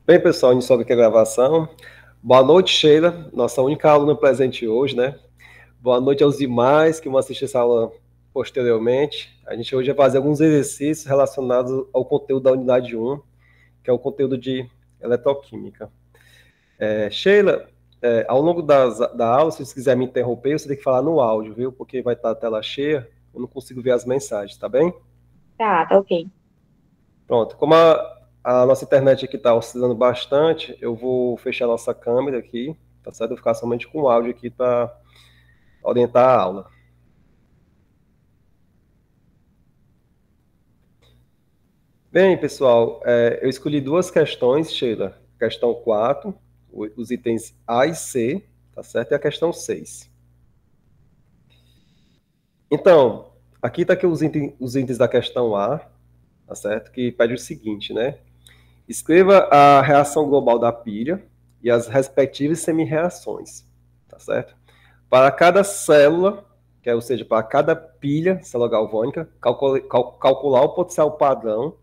Bem, pessoal, iniciando aqui a gravação. Boa noite, Sheila, nossa única aluna presente hoje, né? Boa noite aos demais que vão assistir essa aula posteriormente. A gente hoje vai fazer alguns exercícios relacionados ao conteúdo da unidade 1, que é o conteúdo de eletroquímica. Sheila, ao longo da aula, se você quiser me interromper, você tem que falar no áudio, viu? Porque vai estar a tela cheia, eu não consigo ver as mensagens, tá bem? Tá ok. Pronto, como a nossa internet aqui está oscilando bastante, eu vou fechar a nossa câmera aqui, tá certo? Eu vou ficar somente com o áudio aqui para orientar a aula. Bem, pessoal, eu escolhi duas questões, Sheila. Questão 4, os itens A e C, tá certo? E a questão 6. Então, aqui está aqui os itens da questão A, tá certo? Que pede o seguinte, né? Escreva a reação global da pilha e as respectivas semi-reações, tá certo? Para cada célula, ou seja, para cada pilha, célula galvânica, calcular o potencial padrão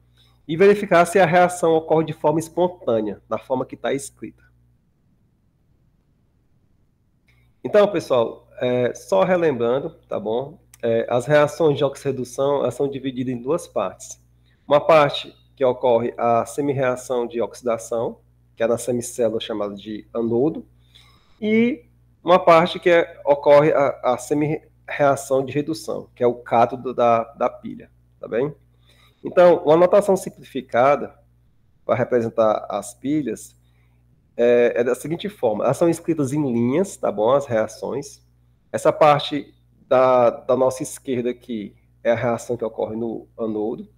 e verificar se a reação ocorre de forma espontânea, na forma que está escrita. Então, pessoal, só relembrando, tá bom? As reações de oxirredução são divididas em duas partes. Uma parte que ocorre a semi-reação de oxidação, que é na semicélula chamada de anodo, e uma parte que ocorre a semi-reação de redução, que é o cátodo da pilha, tá bem? Então, uma notação simplificada para representar as pilhas é da seguinte forma: elas são escritas em linhas, tá bom? As reações. Essa parte da nossa esquerda aqui é a reação que ocorre no anodo.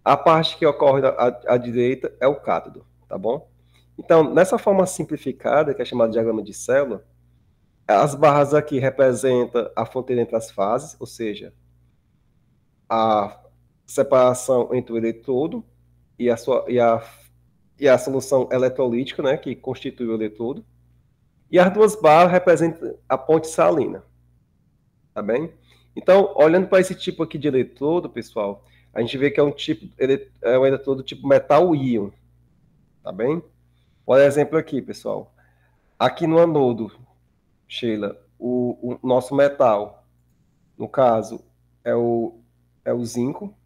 A parte que ocorre à direita é o cátodo, tá bom? Então, nessa forma simplificada, que é chamada de diagrama de célula, as barras aqui representam a fronteira entre as fases, ou seja, a separação entre o eletrodo e a solução eletrolítica, né, que constitui o eletrodo. E as duas barras representam a ponte salina, tá bem? Então, olhando para esse tipo aqui de eletrodo, pessoal, a gente vê que é um eletrodo tipo metal íon, tá bem? Por exemplo aqui, pessoal, aqui no anodo, Sheila, o nosso metal, no caso, é o zinco,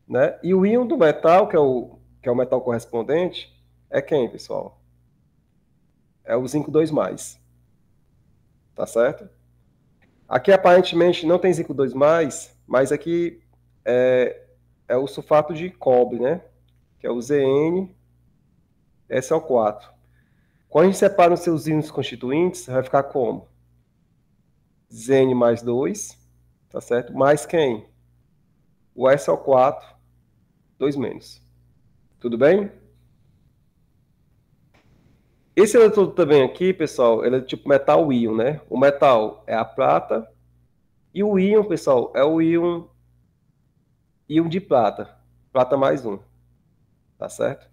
né? E o íon do metal, que é o metal correspondente, é quem, pessoal? É o zinco 2+, tá certo? Aqui, aparentemente, não tem zinco 2+, mas aqui é o sulfato de cobre, né? Que é o ZnSO4. Quando a gente separa os seus íons constituintes, vai ficar como? Zn mais 2, tá certo? Mais quem? O SO4, 2-. Tudo bem? Esse eletrodo também aqui, pessoal, ele é tipo metal íon, né? O metal é a prata e o íon, pessoal, é o íon de prata. Prata mais 1, tá certo?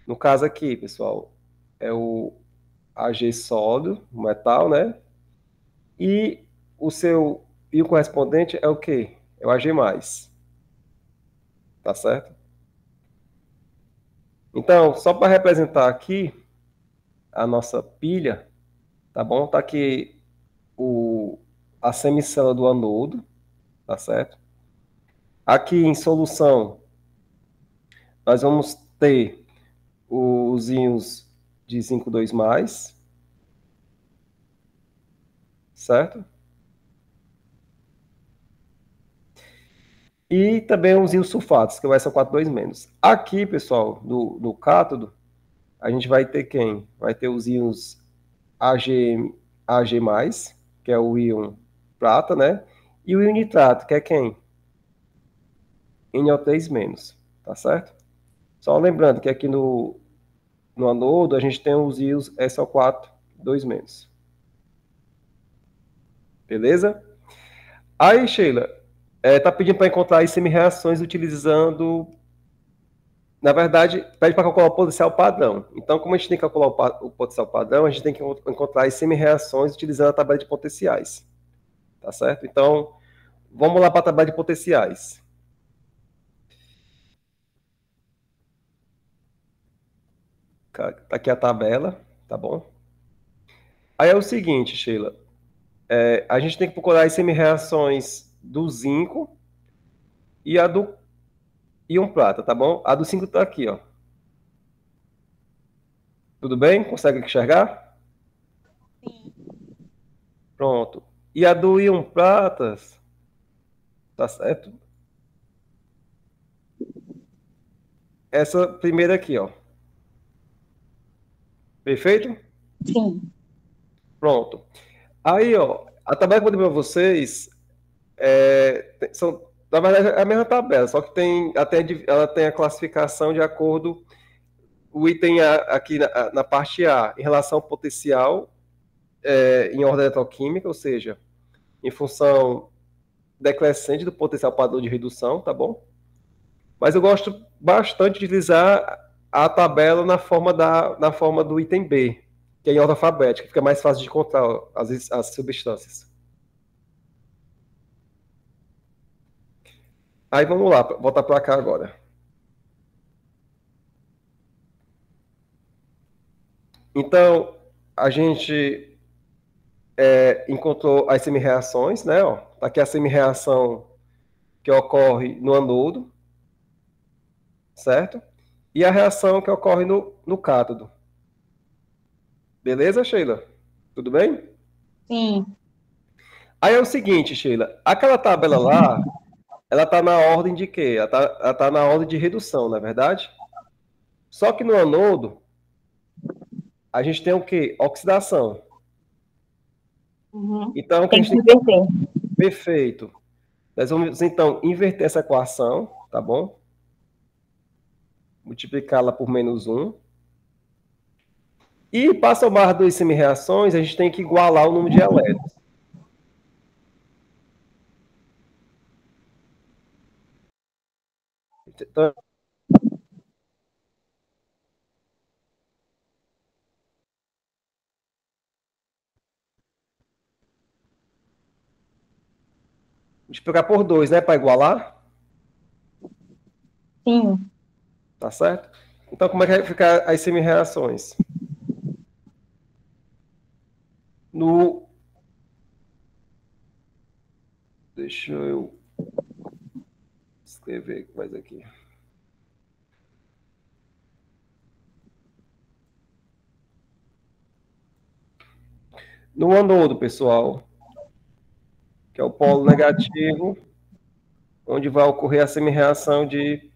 No caso aqui, pessoal, é o Ag sólido, o metal, né? E o seu íon correspondente é o quê? É o Ag+, tá certo? Então, só para representar aqui a nossa pilha, tá bom? Tá aqui a semicélula do anodo, tá certo? Aqui em solução, nós vamos ter os íons de zinco 2+, certo? E também os íons sulfatos, que é o SO4 2-. Aqui, pessoal, no cátodo, a gente vai ter quem? Vai ter os íons Ag+, que é o íon prata, né? E o íon nitrato, que é quem? NO3-, tá certo? Só lembrando que aqui no anodo a gente tem os íons SO4 2-. Beleza? Aí, Sheila, tá pedindo para encontrar as semi-reações utilizando. Na verdade, pede para calcular o potencial padrão. Então, como a gente tem que calcular o potencial padrão, a gente tem que encontrar as semi-reações utilizando a tabela de potenciais. Tá certo? Então, vamos lá para a tabela de potenciais. Tá aqui a tabela, tá bom? Aí é o seguinte, Sheila. A gente tem que procurar as semi-reações do zinco e a do íon prata, tá bom? A do zinco tá aqui, ó. Tudo bem? Consegue enxergar? Sim. Pronto. E a do íon prata, tá certo? Essa primeira aqui, ó. Perfeito? Sim. Pronto. Aí, ó, a tabela que eu mandei para vocês são, na verdade, é a mesma tabela, só que ela tem a classificação de acordo o item A, aqui na parte A, em relação ao potencial em ordem eletroquímica, ou seja, em função decrescente do potencial padrão de redução, tá bom? Mas eu gosto bastante de utilizar a tabela na forma do item B, que é em ordem alfabética, fica mais fácil de encontrar as substâncias. Aí vamos lá, voltar para cá agora. Então, a gente encontrou as semi-reações, né? Ó, tá aqui a semi-reação que ocorre no anodo, certo? E a reação que ocorre no cátodo. Beleza, Sheila? Tudo bem? Sim. Aí é o seguinte, Sheila, aquela tabela lá, ela tá na ordem de quê? Ela tá na ordem de redução, na é verdade? Só que no anodo, a gente tem o quê? Oxidação. Uhum. Então, o que a Tem gente que tem que... inverter. Perfeito. Nós vamos, então, inverter essa equação, tá bom? Multiplicá-la por -1. E para somar duas semi-reações, a gente tem que igualar o número de elétrons. Então, multiplicar por 2, né? Para igualar, Sim. tá certo? Então, como é que vai ficar as semi-reações? No... Deixa eu escrever mais aqui. No anodo, pessoal, que é o polo negativo, onde vai ocorrer a semi-reação de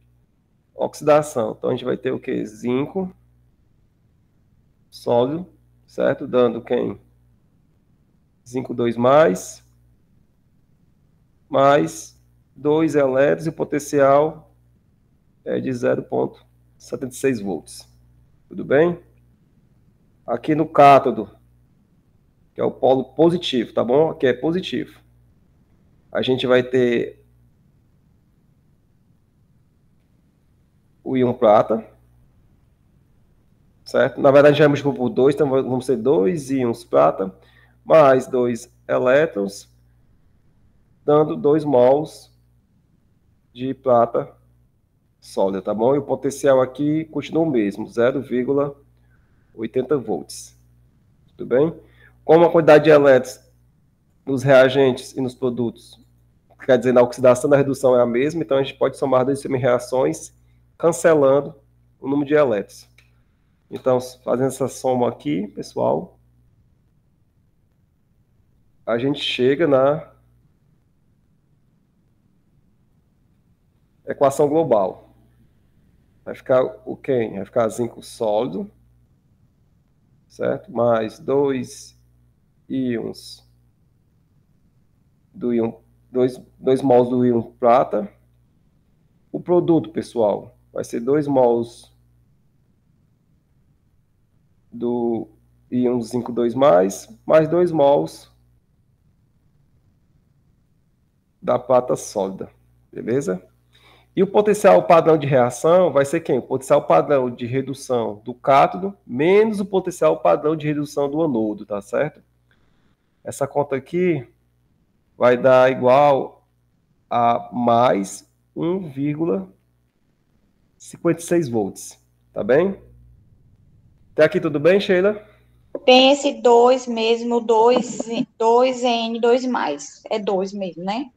oxidação. Então, a gente vai ter o quê? Zinco sólido, certo? Dando quem? Zinco 2+, mais 2 elétrons e o potencial é de 0,76 volts. Tudo bem? Aqui no cátodo, que é o polo positivo, tá bom? Aqui é positivo. A gente vai ter o íon prata, certo? Na verdade, já é múltiplo por 2, então vamos ter 2 íons prata, mais 2 elétrons, dando 2 mols de prata sólida, tá bom? E o potencial aqui continua o mesmo, 0,80 volts. Tudo bem? Como a quantidade de elétrons nos reagentes e nos produtos, quer dizer, na oxidação e na redução é a mesma, então a gente pode somar duas semi-reações, cancelando o número de elétrons. Então, fazendo essa soma aqui, pessoal, a gente chega na equação global. Vai ficar o quê? Vai ficar zinco sólido, certo? Mais 2 íons do íon, 2 mols do íon prata. O produto, pessoal, vai ser 2 mols do íon zinco 2+, mais 2 mols da prata sólida, beleza? E o potencial padrão de reação vai ser quem? O potencial padrão de redução do cátodo menos o potencial padrão de redução do anodo, tá certo? Essa conta aqui vai dar igual a mais 1,56 volts, tá bem? Até aqui tudo bem, Sheila? Tem esse 2 mesmo, dois N, 2 mais. É 2 mesmo, né?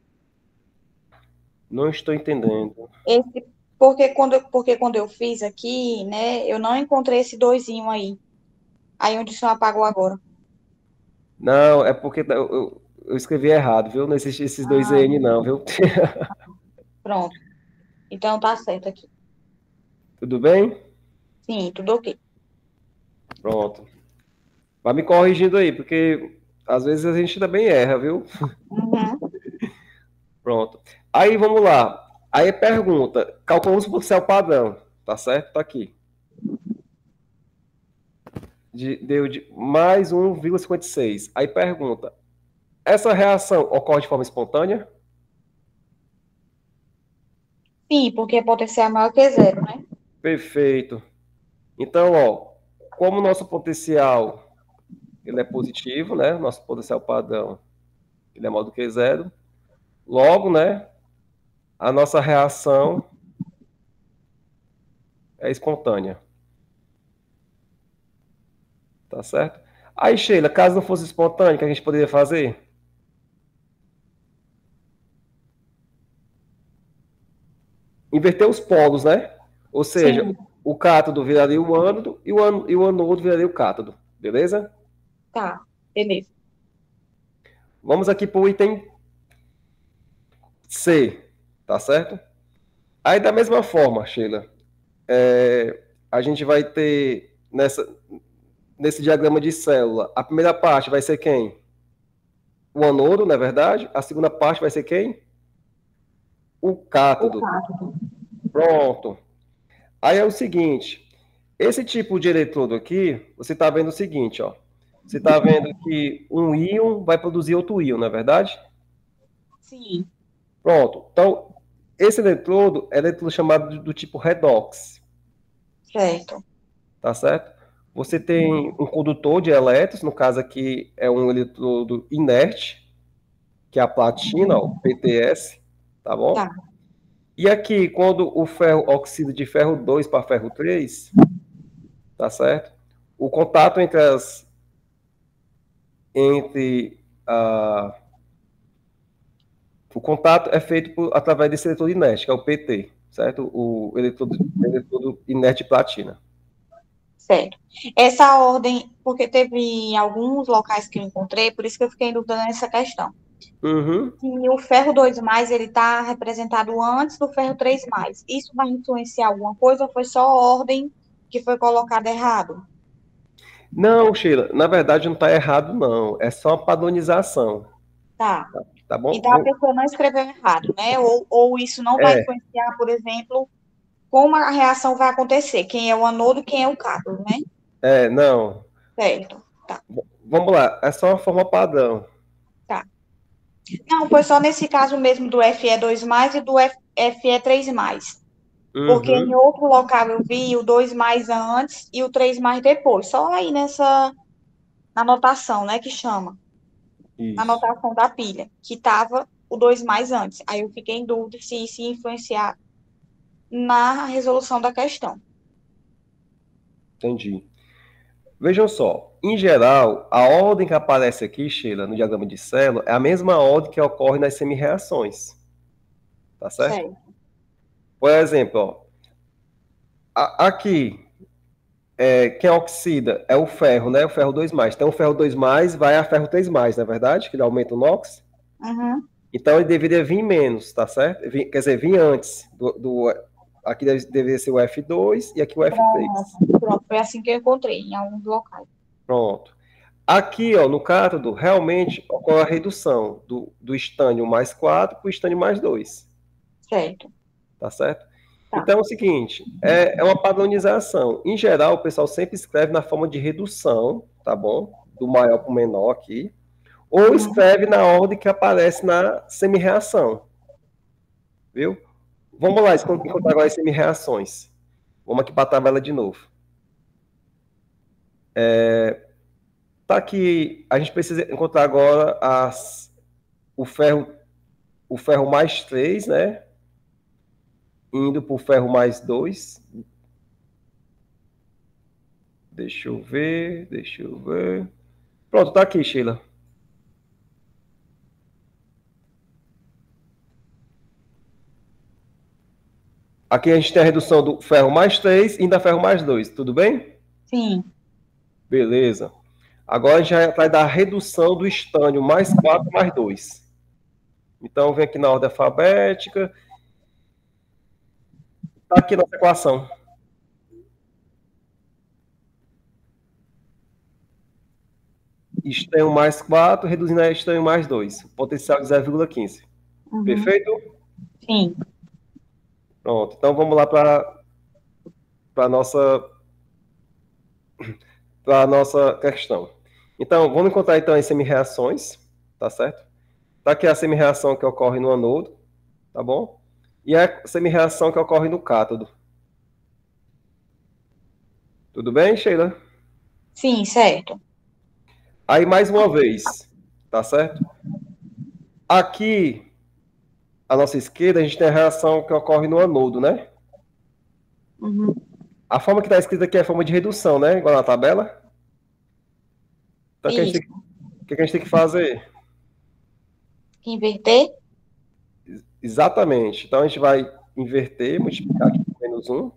Não estou entendendo. Esse, porque quando eu fiz aqui, né, eu não encontrei esse doisinho aí. Aí onde o senhor apagou agora. Não, é porque eu escrevi errado, viu? Não existe esses dois Ah, EN não, viu? pronto. Então tá certo aqui. Tudo bem? Sim, tudo ok. Pronto. Vai me corrigindo aí, porque às vezes a gente também erra, viu? Uhum. Pronto. Aí vamos lá. Aí pergunta, calculamos o potencial padrão, tá certo? Tá aqui. Deu de mais 1,56. Aí pergunta, essa reação ocorre de forma espontânea? Sim, porque potencial é maior que zero, né? Perfeito. Então, ó, como o nosso potencial ele é positivo, né? Nosso potencial padrão ele é maior do que zero. Logo, né? A nossa reação é espontânea, tá certo? Aí, Sheila, caso não fosse espontânea, o que a gente poderia fazer? Inverter os polos, né? Ou seja, Sim, o cátodo viraria o ânodo e o anôdo viraria o cátodo, beleza? tá. Beleza. Vamos aqui para o item C, tá certo? Aí, da mesma forma, Sheila, a gente vai ter nesse diagrama de célula, a primeira parte vai ser quem? O anodo, não é verdade? A segunda parte vai ser quem? O O cátodo. cátodo. Pronto. Aí é o seguinte, esse tipo de eletrodo aqui, você está vendo o seguinte, ó. Você está vendo que um íon vai produzir outro íon, não é verdade? Sim, Pronto. Então, esse eletrodo é eletrodo chamado do tipo redox, certo. tá certo? Você tem um condutor de elétrons, no caso aqui é um eletrodo inerte, que é a platina, ó, o PTS, tá Tá. bom? E aqui, quando o ferro oxida de ferro 2 para ferro 3, tá certo? O contato entre a, o contato é feito através desse eletrodo inerte, que é o PT, certo? O eletrodo inerte platina. Certo. Essa ordem, porque teve em alguns locais que eu encontrei, por isso que eu fiquei em dúvida nessa questão. Uhum. Se o ferro 2 mais, ele está representado antes do ferro 3 mais. Isso vai influenciar alguma coisa ou foi só a ordem que foi colocada errado? Não, Sheila, na verdade não está errado, não. É só uma padronização, Tá. tá bom? Então a pessoa não escreveu errado, né? Ou isso não vai É, influenciar, por exemplo, como a reação vai acontecer, quem é o anodo e quem é o cátodo, né? não. Certo. Tá, Vamos lá, é só uma forma padrão. tá. Não, foi só nesse caso mesmo do Fe2 mais e do Fe3 mais. Porque em Uhum. outro local eu vi o 2 mais antes e o 3 mais depois. Só aí na anotação, né, que chama. Na Isso, anotação da pilha, que estava o 2 mais antes. Aí eu fiquei em dúvida se isso ia influenciar na resolução da questão. entendi. Vejam só, em geral, a ordem que aparece aqui, Sheila, no diagrama de célula, é a mesma ordem que ocorre nas semi-reações, tá certo? Certo. Por exemplo, ó, aqui, quem oxida é o ferro, né? O ferro 2 mais. Então, o ferro 2 mais vai a ferro 3 mais, não é verdade? Que ele aumenta o NOx. Uhum. Então, ele deveria vir menos, tá certo? Quer dizer, vir antes. Aqui deveria ser o F2 e aqui o F3. Pronto, pronto. Foi assim que eu encontrei em alguns locais. Pronto. Aqui, ó, no cátodo, realmente ocorre a redução do estânio mais 4 para o estânio mais 2, Certo. tá certo? Tá. Então é o seguinte, é uma padronização. Em geral, o pessoal sempre escreve na forma de redução, tá bom? Do maior para o menor aqui. Ou Uhum. escreve na ordem que aparece na semi-reação, viu? Vamos lá, encontrar agora as semi-reações. Vamos aqui para a tabela de novo. Tá aqui, a gente precisa encontrar agora o ferro, o ferro mais 3, né? Indo para o ferro mais 2, Deixa eu ver, deixa eu ver. Pronto, tá aqui, Sheila. Aqui a gente tem a redução do ferro mais 3 e ainda ferro mais 2, tudo bem? Sim. Beleza. Agora a gente vai dar a redução do estânio mais 4 mais 2. Então, vem aqui na ordem alfabética. Está aqui nossa equação. Estânio mais 4, reduzindo a estânio mais 2. Potencial de 0,15. Uhum. Perfeito? Sim. Pronto. Então, vamos lá para a nossa questão. Então, vamos encontrar então as semi-reações, tá certo? Tá aqui a semi-reação que ocorre no anodo, tá bom? E a semi-reação que ocorre no cátodo. Tudo bem, Sheila? Sim, certo. Aí, mais uma vez, tá certo? Aqui, à nossa esquerda, a gente tem a reação que ocorre no anodo, né? Uhum. A forma que está escrita aqui é a forma de redução, né? Igual na tabela. Então, Isso. o que a gente tem que fazer? Inverter? Exatamente. Então, a gente vai inverter, multiplicar aqui por menos 1,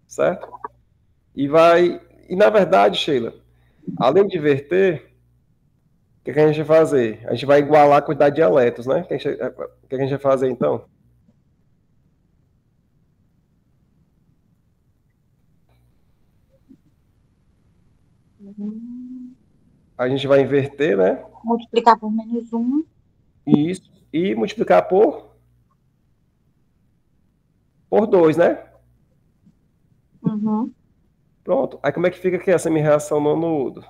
certo? E na verdade, Sheila, além de inverter, o que a gente vai fazer? A gente vai igualar a quantidade de elétrons, né? O que a gente vai fazer, então? Uhum. A gente vai inverter, né? Multiplicar por menos 1. E multiplicar por 2, né? Uhum. Pronto. Aí como é que fica aqui essa minha reação no anodo?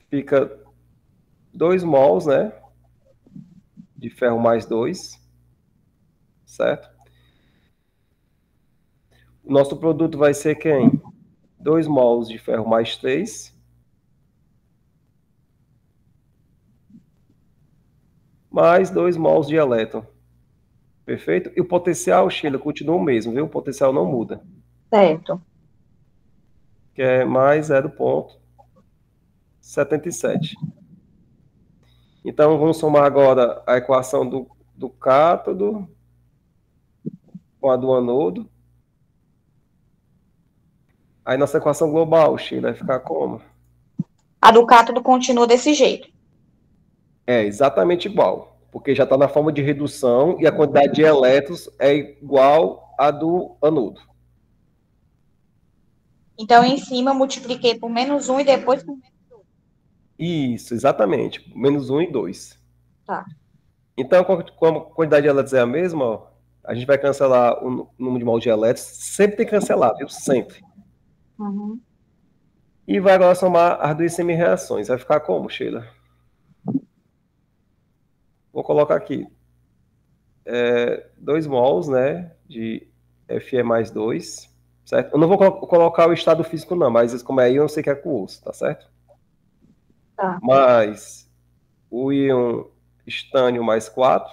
Fica 2 mols, né? De ferro mais 2, certo? O nosso produto vai ser quem? 2 mols de ferro mais 3, mais 2 mols de elétron. Perfeito? E o potencial, Sheila, continua o mesmo, viu? O potencial não muda. Certo. Que é mais 0,77. Então, vamos somar agora a equação do cátodo com a do anodo. Aí nossa equação global, Sheila, vai ficar como? A do cátodo continua desse jeito. É exatamente igual, porque já está na forma de redução e a quantidade de elétrons é igual à do anodo. Então, em cima, eu multipliquei por menos 1 e depois por menos 2. Isso, exatamente. Menos um e 2. Tá. Então, como a quantidade de elétrons é a mesma, ó, a gente vai cancelar o número de mols de elétrons. Sempre tem que cancelar, viu? Sempre. Uhum. E vai agora somar as duas semi-reações. Vai ficar como, Sheila? Vou colocar aqui. 2 mols, né? De Fe mais 2, certo? Eu não vou colocar o estado físico, não, mas como é íon, eu sei que é com osso, tá certo? Tá. Mais o íon estânio mais 4.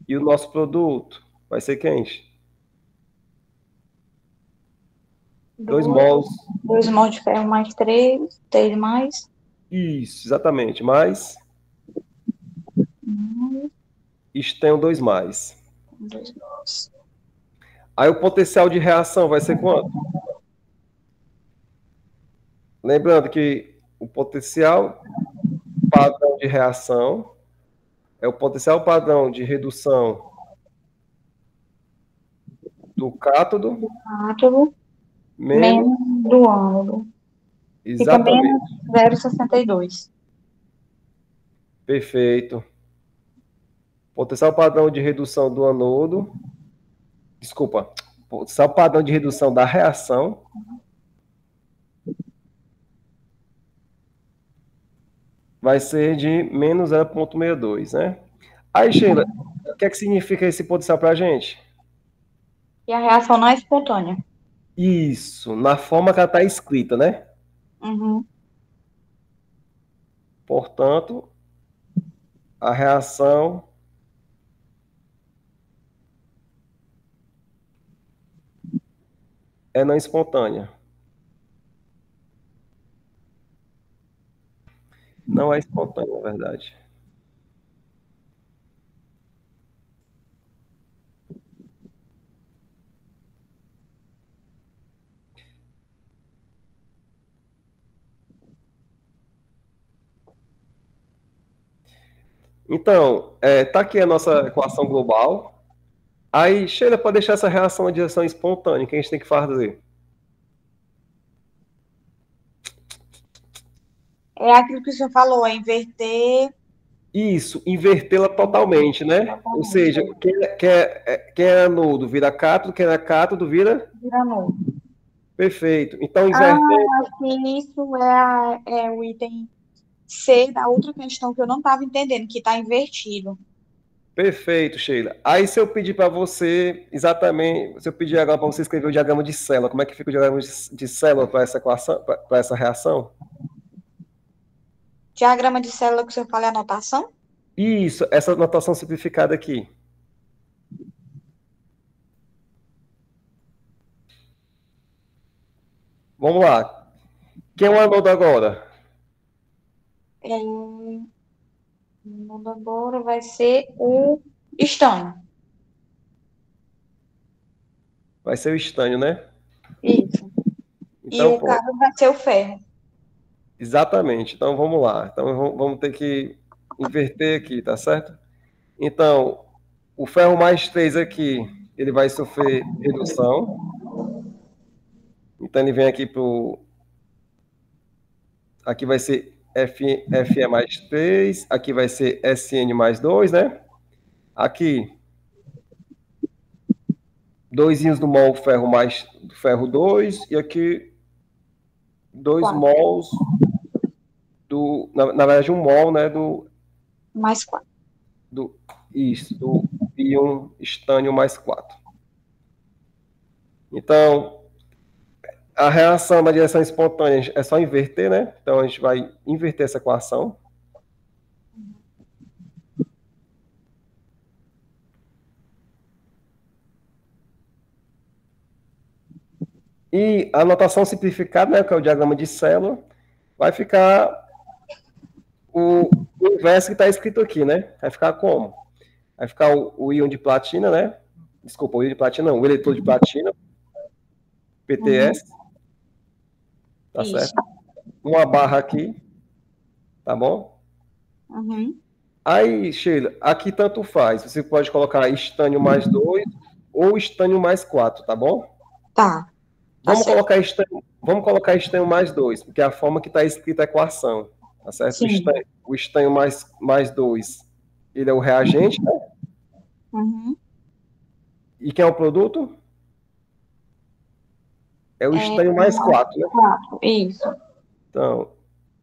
E o nosso produto vai ser quente. 2 mols. 2 mols de ferro mais 3 mais. Isso, exatamente. Mais Uhum. estânio 2 mais. 2 mols. Aí o potencial de reação vai ser quanto? Lembrando que o potencial padrão de reação é o potencial padrão de redução do cátodo Átomo menos. menos do ânodo. Fica menos Exatamente. 0,62. Perfeito. Potencial padrão de redução do anodo. Desculpa. Potencial padrão de redução da reação vai ser de menos 0,62, né? Aí, Sheila, o que é que significa esse potencial para a gente? E a reação não é espontânea. Isso, na forma que ela está escrita, né? Uhum. Portanto, a reação é não espontânea. Não é espontânea, na verdade. Então, tá aqui a nossa equação global. Aí, Sheila, para deixar essa reação de reação espontânea, o que a gente tem que fazer? É aquilo que o senhor falou, é inverter Isso, invertê-la totalmente, né? Ou totalmente. seja, quem é anudo vira cátodo, quem é cátodo vira Vira novo. perfeito. Então, Ah, inverter, acho que isso é o item C da outra questão que eu não estava entendendo, que está invertido. perfeito, Sheila. Aí, se eu pedir para você, exatamente, se eu pedir agora para você escrever o diagrama de célula, como é que fica o diagrama de célula para essa equação, para essa reação? Diagrama de célula que o senhor fala é anotação? Isso, essa notação simplificada aqui. Vamos lá. Quem é o anodo agora? É, o nome agora vai ser o estanho. Vai ser o estânio, né? Isso. E Então, o pronto. cabo vai ser o ferro. Exatamente. Então, vamos lá. Então, vamos ter que inverter aqui, tá certo? Então, o ferro mais 3 aqui, ele vai sofrer redução. Então, ele vem aqui para o. Aqui vai ser Fe mais 3. Aqui vai ser Sn mais 2, né? Aqui, 2 íons do mol ferro mais ferro 2. E aqui, 2 Quatro. mols na verdade, 1 mol, né? Mais quatro. Do, isso, do íon estânio mais 4. Então, a reação da direção espontânea é só inverter, né? Então, a gente vai inverter essa equação. E a notação simplificada, né, que é o diagrama de célula, vai ficar o inverso que está escrito aqui, né? Vai ficar como? Vai ficar o íon de platina, né? Desculpa, o íon de platina não, o eletrodo de platina, Uhum. PTS, tá Isso. certo? Uma barra aqui, tá bom? Uhum. Aí, Sheila, aqui tanto faz. Você pode colocar estânio mais 2 ou estânio mais 4, tá bom? Tá, tá certo. Vamos colocar estânio mais 2, porque é a forma que está escrita a equação, tá certo? Sim. O estânio mais 2, ele é o reagente, né? Uhum. E quem é o produto? É o É estânio mais 4, né? quatro. Isso. Então,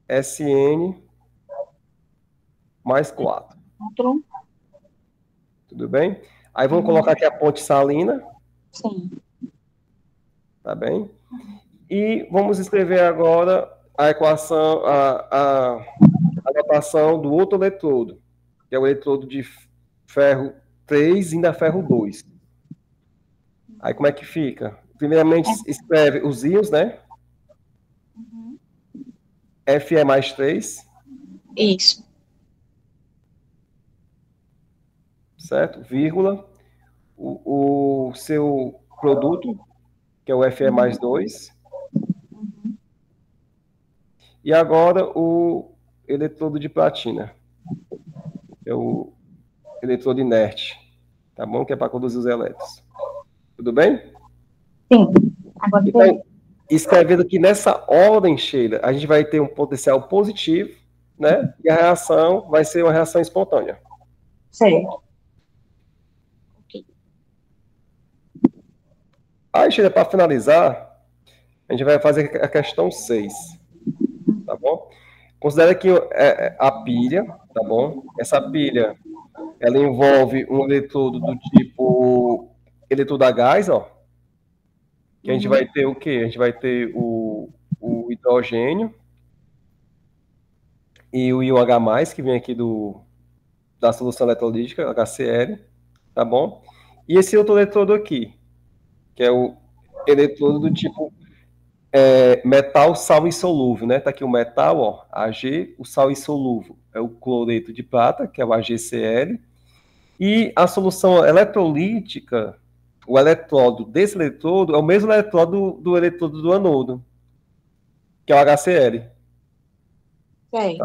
Sn mais 4, Outro. tudo bem? Aí vamos colocar Uhum. aqui a ponte salina, Sim. tá bem? E vamos escrever agora a equação, a notação do outro eletrodo, que é o eletrodo de ferro 3 indo a ferro 2. Aí como é que fica? Primeiramente escreve os íons, né? Uhum. Fe mais 3, Isso. certo? Vírgula. O seu produto, que é o Fe Uhum. mais 2. E agora o eletrodo de platina, que é o eletrodo inerte, tá bom? Que é para conduzir os elétrons. Tudo bem? Sim. Agora entendi. Então, escrevendo aqui nessa ordem, Sheila, a gente vai ter um potencial positivo, né? E a reação vai ser uma reação espontânea. Certo. Ok. Aí, Sheila, para finalizar, a gente vai fazer a questão 6, tá bom? Considera que a pilha, tá bom? Essa pilha, ela envolve um eletrodo do tipo eletrodo a gás, ó. Que a gente Uhum. vai ter o quê? A gente vai ter o hidrogênio e o íon H+, que vem aqui da solução eletrolítica, HCl, tá bom? E esse outro eletrodo aqui, que é o eletrodo do tipo metal sal insolúvel, né? Tá aqui o metal, ó, Ag, o sal insolúvel é o cloreto de prata, que é o AgCl, e a solução eletrolítica, o eletrodo desse eletrodo é o mesmo eletrodo do eletrodo do anodo, que é o HCl. Certo.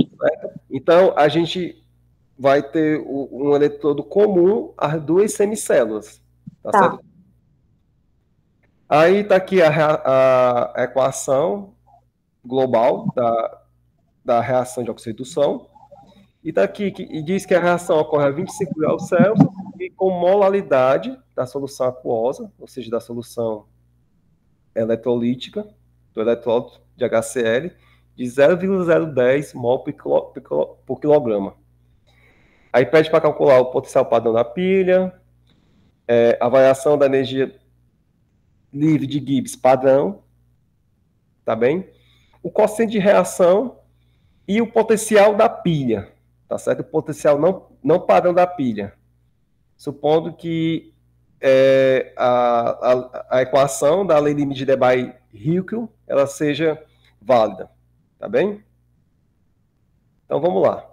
Então, a gente vai ter um eletrodo comum às duas semicélulas, tá Tá. certo? Aí está aqui a equação global da reação de oxidação. E está aqui e diz que a reação ocorre a 25 graus Celsius e com molaridade da solução aquosa, ou seja, da solução eletrolítica, do eletródo de HCl, de 0,010 mol por quilograma. Aí pede para calcular o potencial padrão da pilha, a variação da energia livre de Gibbs padrão, tá bem? O quociente de reação e o potencial da pilha, tá certo? O potencial não padrão da pilha. Supondo que a equação da lei limite de Debye-Hückel ela seja válida, tá bem? Então vamos lá.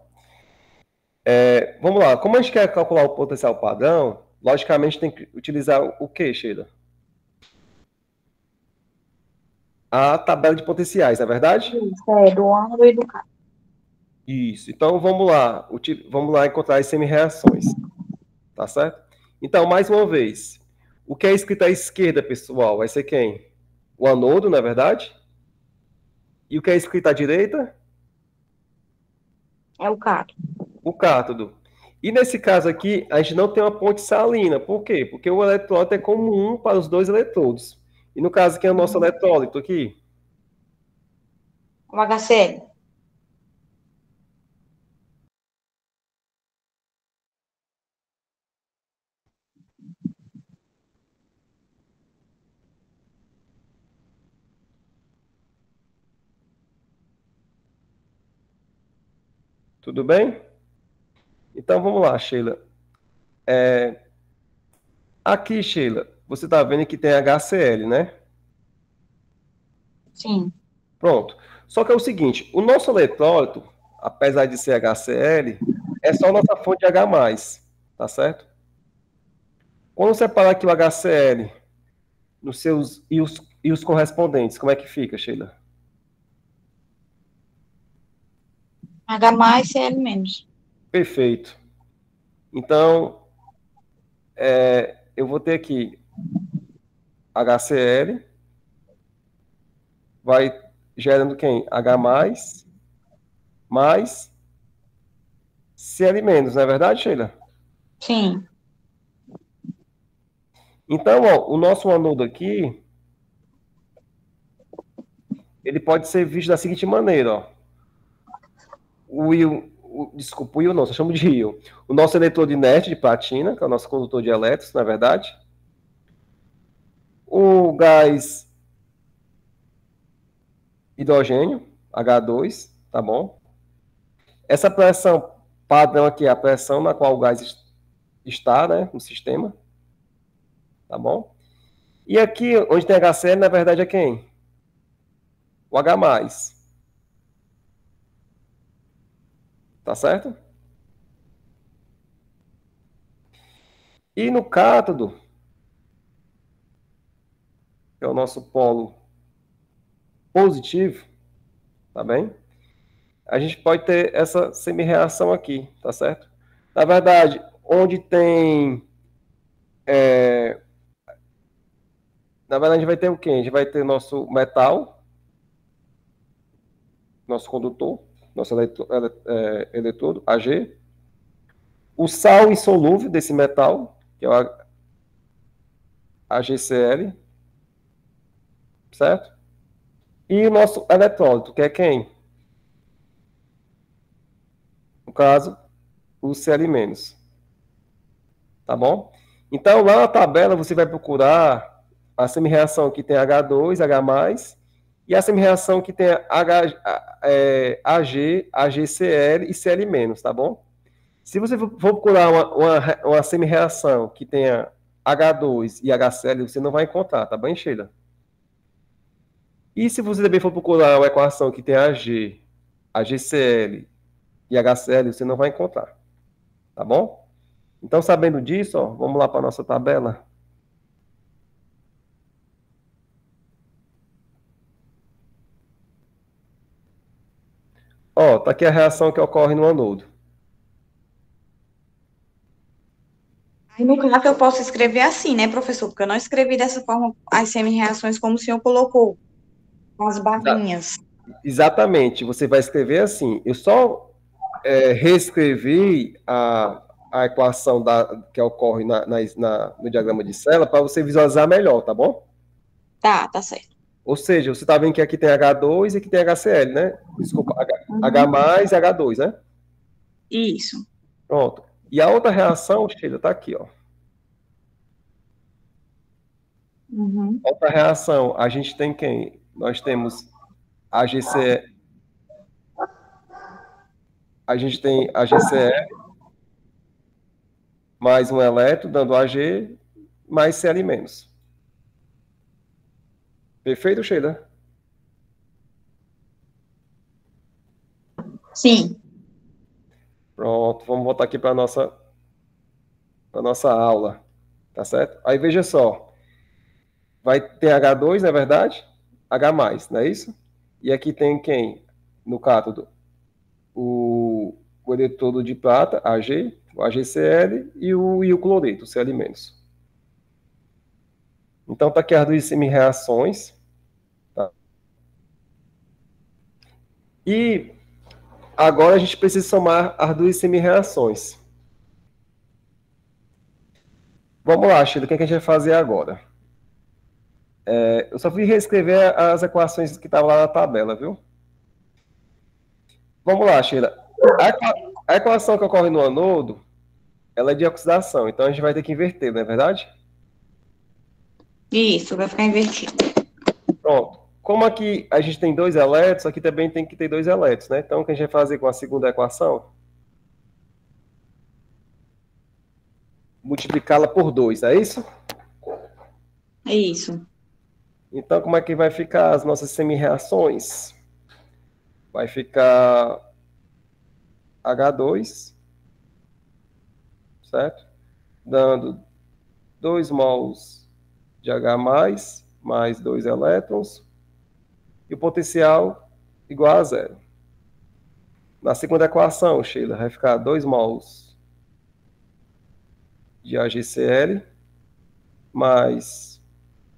Vamos lá. Como a gente quer calcular o potencial padrão, logicamente tem que utilizar o que, Sheila? A tabela de potenciais, não é verdade? Isso, do ângulo e do carro. Isso. Então vamos lá. Vamos lá encontrar as semi-reações. Tá certo? Então, mais uma vez, o que é escrito à esquerda, pessoal, vai ser quem? O anodo, não é verdade? E o que é escrito à direita? É o cátodo. O cátodo. E nesse caso aqui, a gente não tem uma ponte salina. Por quê? Porque o eletrólito é comum para os dois eletrodos. E no caso aqui é o nosso eletrólito aqui. O HCl. Tudo bem? Então vamos lá, Sheila. Aqui, Sheila, você está vendo que tem HCl, né? Sim. Pronto. Só que é o seguinte, o nosso eletrólito, apesar de ser HCl, é só nossa fonte de H+, tá certo? Quando separar aqui o HCl nos seus íons correspondentes, como é que fica, Sheila? H mais Cl menos. Perfeito. Então, eu vou ter aqui HCl, vai gerando quem? H+, mais Cl menos, não é verdade, Sheila? Sim. Então, ó, o nosso anodo aqui, ele pode ser visto da seguinte maneira, ó. Desculpa, o íon não, só chamo de íon. O nosso eletrodo inerte de platina, que é o nosso condutor de elétrons, na verdade. O gás hidrogênio, H2, tá bom? Essa pressão padrão aqui é a pressão na qual o gás está, né, no sistema, tá bom? E aqui, onde tem HCl, na verdade é quem? O H+. Tá certo? E no cátodo, que é o nosso polo positivo, tá bem? A gente pode ter essa semi-reação aqui, tá certo? Na verdade, onde tem... na verdade, a gente vai ter o quê? A gente vai ter nosso metal, nosso condutor, nosso eletrodo, Ag, o sal insolúvel desse metal, que é o AgCl, certo? E o nosso eletrólito, que é quem? No caso, o Cl-, tá bom? Então, lá na tabela, você vai procurar a semi-reação que tem H2, H+, e a semi-reação que tem Ag, AgCl e Cl-, tá bom? Se você for procurar uma semi-reação que tenha H2 e HCl, você não vai encontrar, tá bem, Sheila? E se você também for procurar uma equação que tem AG, AgCl e HCl, você não vai encontrar. Tá bom? Então, sabendo disso, ó, vamos lá para a nossa tabela. Ó, tá aqui a reação que ocorre no anodo. Aí, no caso, eu posso escrever assim, né, professor? Porque eu não escrevi dessa forma as semi-reações como o senhor colocou, com as barrinhas. Exatamente, você vai escrever assim. Eu só reescrevi a equação que ocorre no diagrama de célula para você visualizar melhor, tá bom? Tá certo. Ou seja, você está vendo que aqui tem H2 e aqui tem HCl, né? Desculpa, H Uhum. mais e H2, né? Isso. Pronto. E a outra reação, Sheila, está aqui, ó. Uhum. Outra reação, a gente tem quem? Nós temos AgC, a gente tem AgCl mais um elétron, dando Ag, mais Cl menos. Perfeito, Sheila? Sim. Pronto, vamos voltar aqui para a nossa aula, tá certo? Aí veja só, vai ter H2, não é verdade? H+, não é isso? E aqui tem quem? No cátodo, o eletrodo de prata, Ag, o AgCl e o cloreto, o Cl-. Então, tá aqui as duas semi-reações. Tá? E agora a gente precisa somar as duas semi-reações. Vamos lá, Sheila, o que a gente vai fazer agora? Eu só fui reescrever as equações que estavam lá na tabela, viu? Vamos lá, Sheila. A equação que ocorre no anodo, ela é de oxidação, então a gente vai ter que inverter, não é verdade? Isso, vai ficar invertido. Pronto. Como aqui a gente tem dois elétrons, aqui também tem que ter dois elétrons, né? Então, o que a gente vai fazer com a segunda equação? Multiplicá-la por 2, é isso? Isso. Então, como é que vai ficar as nossas semi-reações? Vai ficar H2, certo? Dando 2 mols de H+, mais 2 elétrons, e o potencial igual a zero. Na segunda equação, Sheila, vai ficar 2 mols de AgCl, mais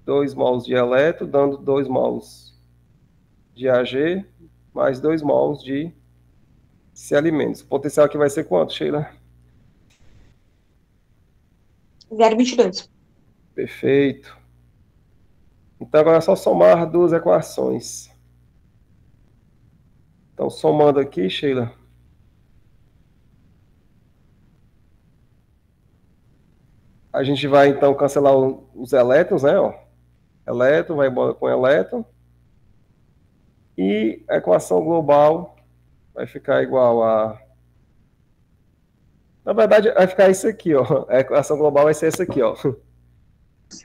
2 mols de elétron, dando 2 mols de Ag, mais 2 mols de Cl-. O potencial aqui vai ser quanto, Sheila? 0,22. Perfeito. Então, agora é só somar duas equações. Então, somando aqui, Sheila. A gente vai, então, cancelar os elétrons, né? Ó. Elétron vai embora com elétron. E a equação global vai ficar igual a... Na verdade, vai ficar isso aqui, ó. A equação global vai ser essa aqui, ó.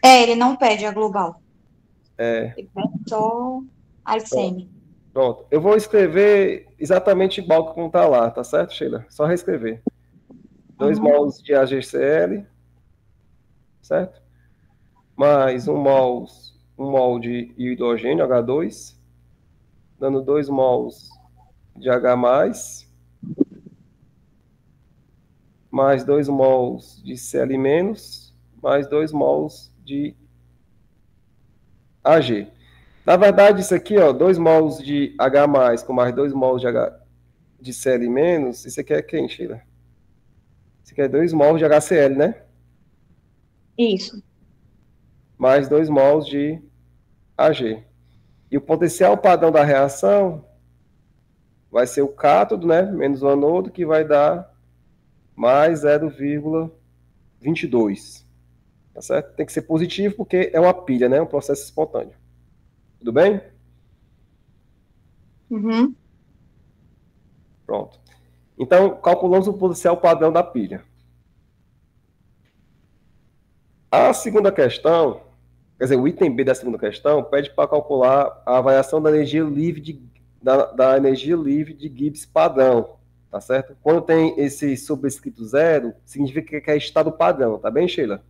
Ele não pede a global. É, Ele pede só a semi. pronto. Eu vou escrever exatamente igual como está lá, tá certo, Sheila? Só reescrever. 2 Uhum. mols de AgCl, certo? Mais um mol de hidrogênio, H2, dando 2 mols de H+, mais 2 mols de Cl-, mais 2 mols de Ag. Na verdade, isso aqui, ó, 2 mols de H+, com mais 2 mols de Cl-, isso aqui é quem, Sheila? Isso aqui é 2 mols de HCl, né? Isso. Mais 2 mols de Ag. E o potencial padrão da reação vai ser o cátodo, né? Menos o anodo, que vai dar mais 0,22. Tá certo? Tem que ser positivo porque é uma pilha, né? Um processo espontâneo. Tudo bem? Uhum. Pronto. Então, calculamos o potencial padrão da pilha. A segunda questão, quer dizer, o item B da segunda questão pede para calcular a variação da energia livre da energia livre de Gibbs padrão, tá certo? Quando tem esse subscrito zero, significa que é estado padrão, tá bem, Sheila?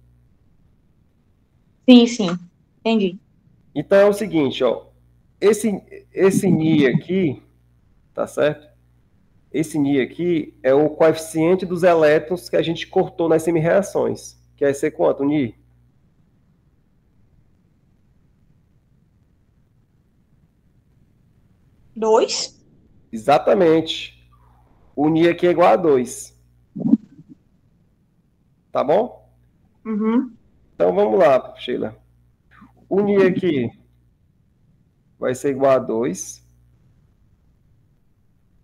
Sim, sim. Entendi. Então é o seguinte, ó, esse, esse Ni aqui, tá certo? Esse Ni aqui é o coeficiente dos elétrons que a gente cortou nas semi-reações. Quer ser quanto, Ni? 2. Exatamente. O Ni aqui é igual a 2, tá bom? Uhum. Então vamos lá, Sheila. O Ni aqui vai ser igual a 2,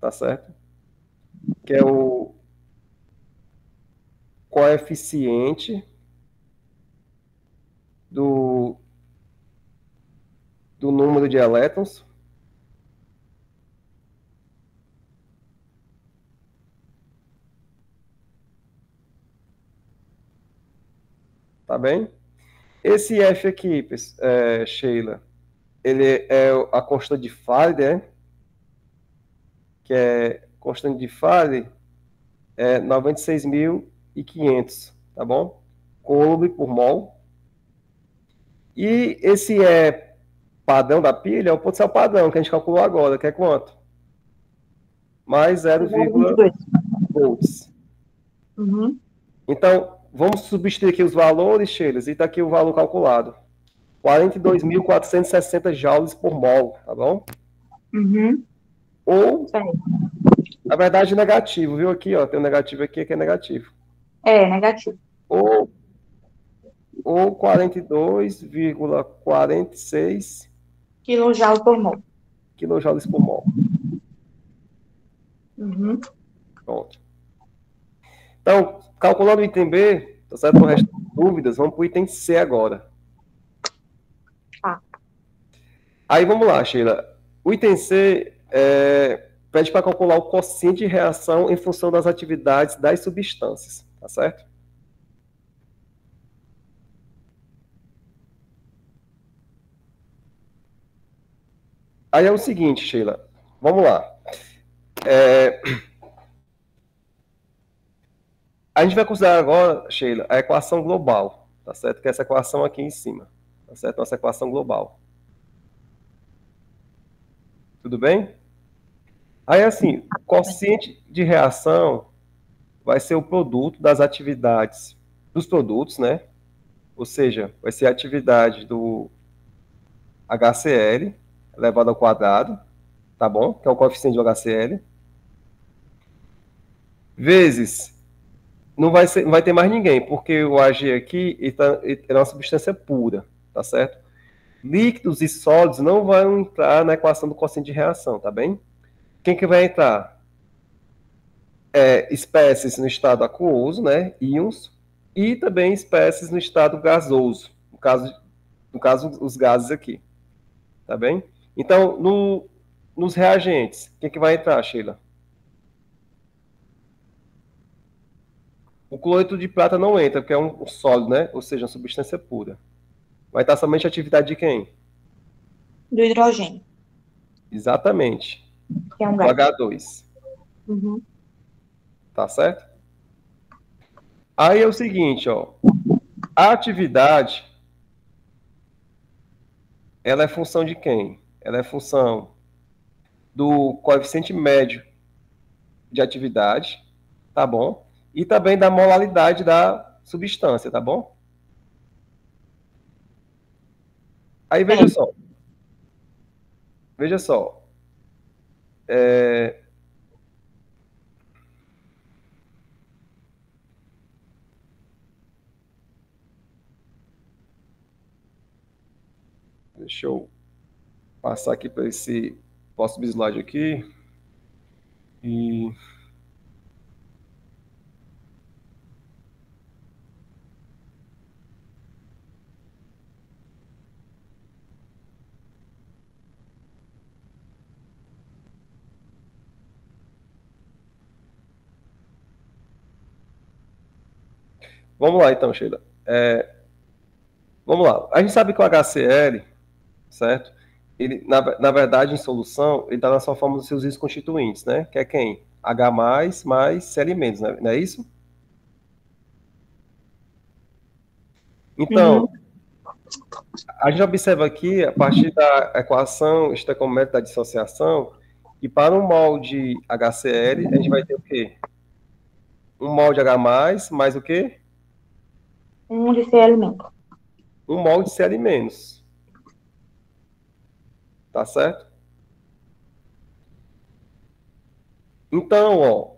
tá certo? Que é o coeficiente do, do número de elétrons, tá bem? Esse F aqui, Sheila, ele é a constante de Faraday, que é constante de Faraday, é 96.500, tá bom? Coulomb por mol. E esse é padrão da pilha, é o potencial padrão que a gente calculou agora, que é quanto? Mais 0,2 0,22. volts. Uhum. Então, vamos substituir aqui os valores, Sheila, e está aqui o valor calculado. 42.460 joules por mol, tá bom? Uhum. Ou, Certo. na verdade, negativo, viu? Aqui, ó, tem um negativo aqui que é negativo. É, negativo. Ou, ou 42,46 Quilojoule por mol. kJ por mol. Uhum. Pronto. Então, calculando o item B, tá certo? Para o resto das dúvidas, vamos para o item C agora. Tá. Aí vamos lá, Sheila. O item C pede para calcular o quociente de reação em função das atividades das substâncias, tá certo? Aí é o seguinte, Sheila. Vamos lá. A gente vai considerar agora, Sheila, a equação global, tá certo? Que é essa equação aqui em cima, tá certo? Nossa equação global. Tudo bem? Aí, assim, o quociente de reação vai ser o produto das atividades dos produtos, né? Ou seja, vai ser a atividade do HCl elevado ao quadrado, tá bom? Que é o coeficiente do HCl, vezes não vai ter mais ninguém, porque o Ag aqui é uma substância pura, tá certo? Líquidos e sólidos não vão entrar na equação do quociente de reação, tá bem? Quem que vai entrar? Espécies no estado aquoso, né? Íons, e também espécies no estado gasoso, no caso os gases aqui, tá bem? Então, nos reagentes, quem que vai entrar, Sheila? O cloreto de prata não entra, porque é um sólido, né? Ou seja, uma substância pura. Vai estar somente a atividade de quem? Do hidrogênio, Exatamente. que é um Do gás. H2. Uhum. Tá certo? Aí é o seguinte, ó. A atividade, ela é função de quem? Ela é função do coeficiente médio de atividade, tá bom? E também da molaridade da substância, tá bom? Aí veja Certo. só. Veja só. É, deixa eu passar aqui para esse próximo slide aqui. E vamos lá então, Sheila. Vamos lá. A gente sabe que o HCl, certo? Ele, na verdade, em solução, ele está na sua forma dos seus riscos constituintes, né? Que é quem? H+, mais Cl-, né? Não é isso? Então, Sim. a gente observa aqui, a partir da equação estequiométrica da dissociação, que para um mol de HCl, a gente vai ter o quê? Um mol de H+, mais o quê? Um de Cl-. Um mol de Cl-. Tá certo? Então, ó,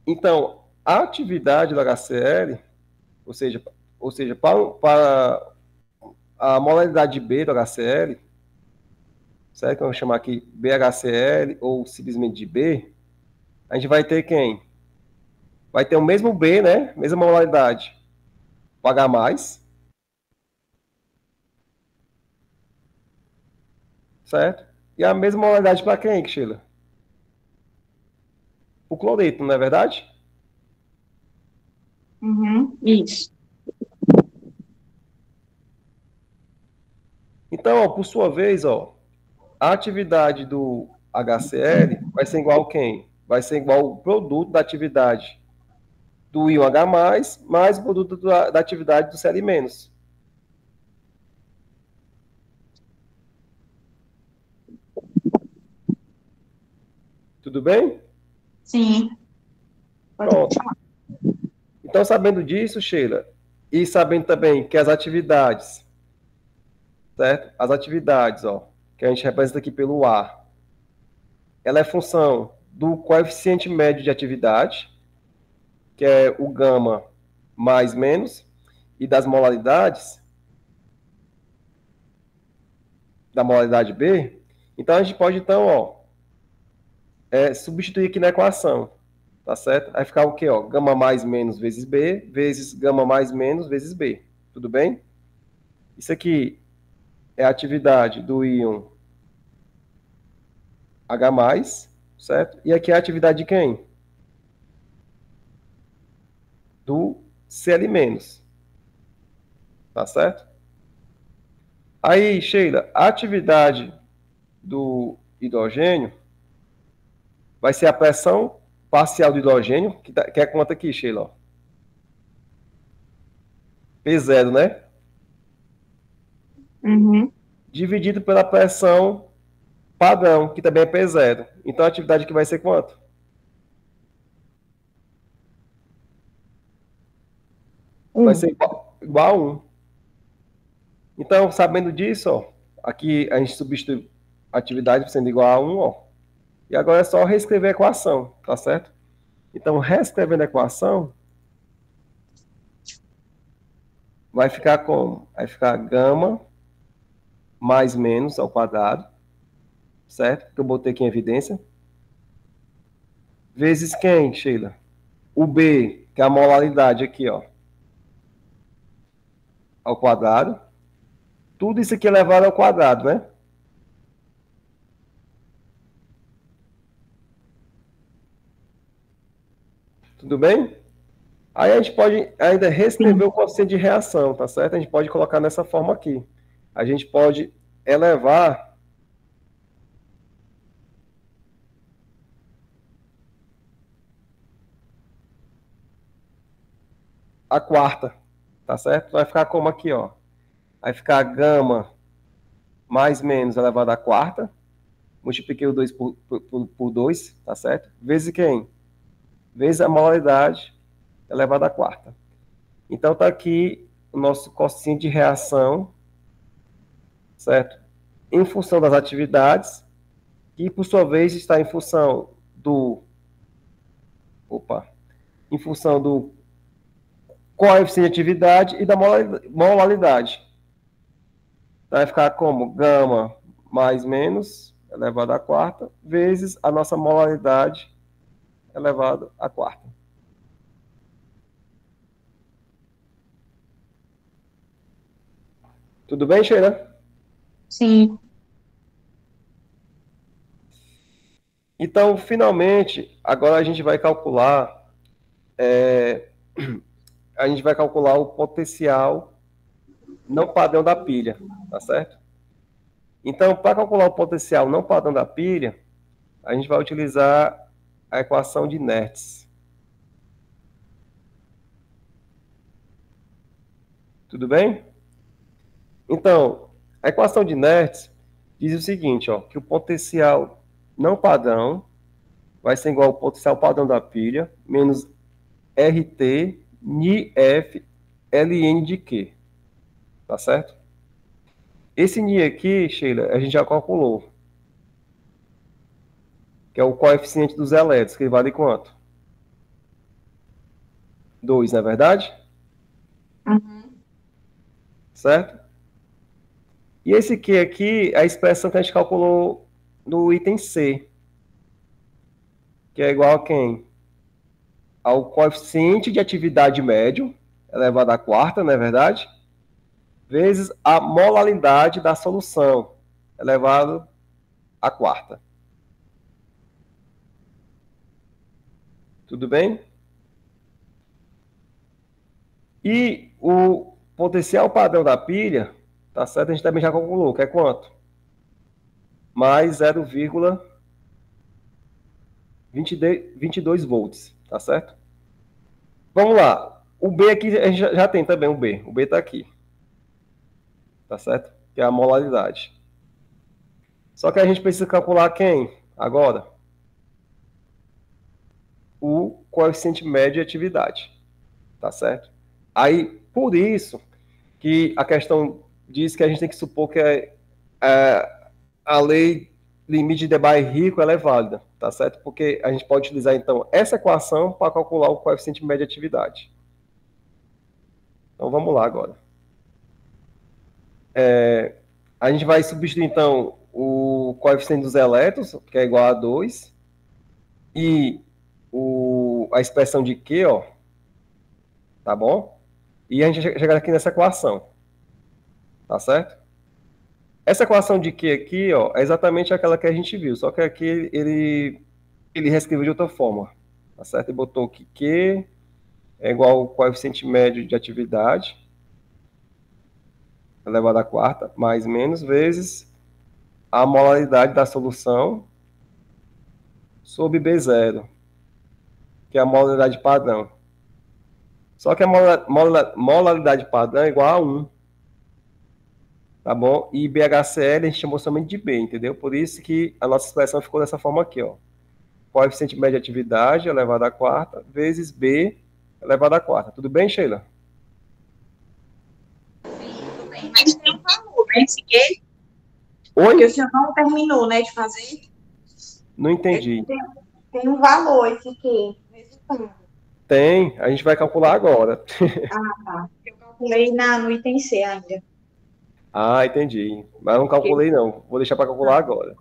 então, a atividade do HCl, ou seja, para a molaridade B do HCl, certo? Vamos chamar aqui BHCl ou simplesmente de B, a gente vai ter quem? Vai ter o mesmo B, né? Mesma molaridade, o H+, certo? E a mesma molaridade para quem, Sheila? O cloreto, não é verdade? Uhum. Isso. Então, ó, por sua vez, ó, a atividade do HCl vai ser igual a quem? Vai ser igual o produto da atividade do íon H+, mais o produto da atividade do Cl-. Tudo bem? Sim. Pode Pronto. continuar. Então, sabendo disso, Sheila, e sabendo também que as atividades, certo? As atividades, ó, que a gente representa aqui pelo A, ela é função do coeficiente médio de atividade, que é o gama mais menos, e das molaridades, da molaridade B. Então, a gente pode, então, ó, substituir aqui na equação, tá certo? Vai ficar o quê, ó? Gama mais menos vezes B, vezes gama mais menos vezes B. Tudo bem? Isso aqui é a atividade do íon H+, certo? E aqui é a atividade de quem? Do Cl-, tá certo? Aí, Sheila, a atividade do hidrogênio vai ser a pressão parcial do hidrogênio, que é quanto aqui, Sheila? Ó. P0, né? Uhum. Dividido pela pressão padrão, que também é P0. Então, a atividade aqui vai ser quanto? Vai ser igual a 1. Então, sabendo disso, ó, aqui a gente substitui a atividade sendo igual a 1, ó. E agora é só reescrever a equação, tá certo? Então, reescrevendo a equação, vai ficar como? Vai ficar gama mais menos ao quadrado, certo? Que eu botei aqui em evidência. Vezes quem, Sheila? O B, que é a molaridade aqui, ó, ao quadrado. Tudo isso aqui é elevado ao quadrado, né? Tudo bem? Aí a gente pode ainda reescrever Sim. o coeficiente de reação, tá certo? A gente pode colocar nessa forma aqui. A gente pode elevar a quarta, tá certo? Vai ficar como aqui, ó. Vai ficar gama mais menos elevado à quarta. Multipliquei o 2 por 2, tá certo? Vezes quem? Vezes a molaridade elevado à quarta. Então tá aqui o nosso coeficiente de reação, certo? Em função das atividades, que por sua vez está em função do. Opa! Em função do coeficiente de atividade e da molaridade. Então vai ficar como gama mais menos elevado à quarta, vezes a nossa molaridade elevado à quarta. Tudo bem, Sheila? Sim. Então, finalmente, agora a gente vai calcular a gente vai calcular o potencial não padrão da pilha, tá certo? Então, para calcular o potencial não padrão da pilha, a gente vai utilizar a equação de Nernst. Tudo bem? Então, a equação de Nernst diz o seguinte, ó, que o potencial não padrão vai ser igual ao potencial padrão da pilha menos RT NiF ln de Q. Tá certo? Esse Ni aqui, Sheila, a gente já calculou. Que é o coeficiente dos elétrons, que vale quanto? 2, não é verdade? Uhum. Certo? E esse Q aqui é a expressão que a gente calculou no item C. Que é igual a quem? Ao coeficiente de atividade médio, elevado à quarta, não é verdade? Vezes a molaridade da solução, elevado à quarta. Tudo bem? E o potencial padrão da pilha, tá certo? A gente também já calculou, que é quanto? Mais 0,22 volts, tá certo? Vamos lá. O B aqui, a gente já tem também o B. O B está aqui. Tá certo? Que é a molaridade. Só que a gente precisa calcular quem? Agora? O coeficiente médio de atividade. Tá certo? Aí, por isso, que a questão diz que a gente tem que supor que a lei limite de Debye-Rico ela é válida, tá certo? Porque a gente pode utilizar, então, essa equação para calcular o coeficiente médio de atividade. Então, vamos lá agora. A gente vai substituir, então, o coeficiente dos elétrons, que é igual a 2, e a expressão de Q, ó, tá bom? E a gente chegar aqui nessa equação, tá certo? Essa equação de Q aqui, ó, é exatamente aquela que a gente viu, só que aqui ele reescreveu de outra forma, tá certo? Ele botou que Q é igual ao coeficiente médio de atividade, elevado à quarta, mais menos, vezes a molaridade da solução sobre B0, que é a molaridade padrão. Só que a molaridade padrão é igual a 1. Tá bom? E BHCl a gente chamou somente de B, entendeu? Por isso que a nossa expressão ficou dessa forma aqui, ó. Coeficiente médio de atividade elevado à quarta, vezes B elevado à quarta. Tudo bem, Sheila? Tudo bem. Mas tem um valor, né? Esse quê? Oi? Porque o senhor não terminou, né, de fazer. Não entendi. Tem um valor esse quê? Resultado. Tem, a gente vai calcular agora. Ah, tá. Eu calculei no item C ainda. Ah, entendi. Mas não calculei, não. Vou deixar para calcular agora.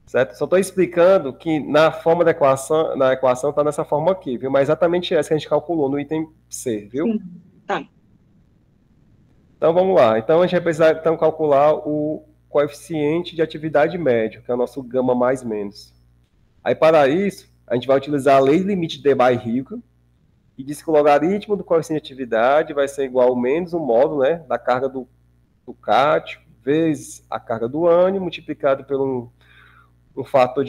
Certo? Só estou explicando que na forma da equação, na equação está nessa forma aqui, viu? Mas exatamente essa que a gente calculou no item C, viu? Sim, tá. Então vamos lá. Então a gente vai precisar então calcular o coeficiente de atividade médio, que é o nosso gama mais menos. Aí para isso, a gente vai utilizar a lei limite de Debye-Rico, que diz que o logaritmo do coeficiente de atividade vai ser igual ao menos o módulo, né, da carga do cátio vezes a carga do ânion multiplicado por um fator